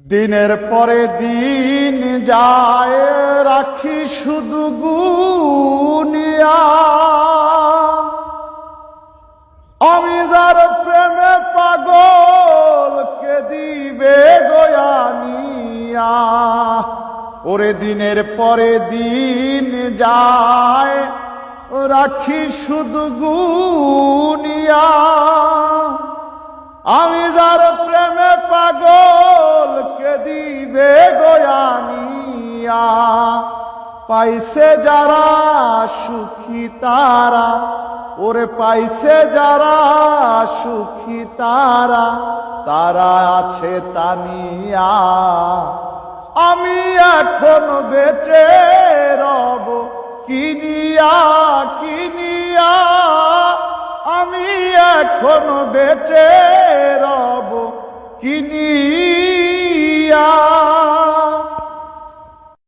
দিনের পরে দিন যায় রাখি শুধু গুনিয়া, আমি যার প্রেমে পাগল কে দিবে গয়ানিয়া। ওরে দিনের পরে দিন যায় রাখি শুধু গুনিয়া, আমি যার প্রেমে পাগল কে দিবে গয়ানিয়া। পাইছে যারা সুখী তারা, ওরে পাইছে যারা সুখী তারা, তারা আছে তানিয়া। আমি এখন বেঁচে রব কিনিয়া কিনিয়া, আমি এখন বেঁচে রব কিনিয়া।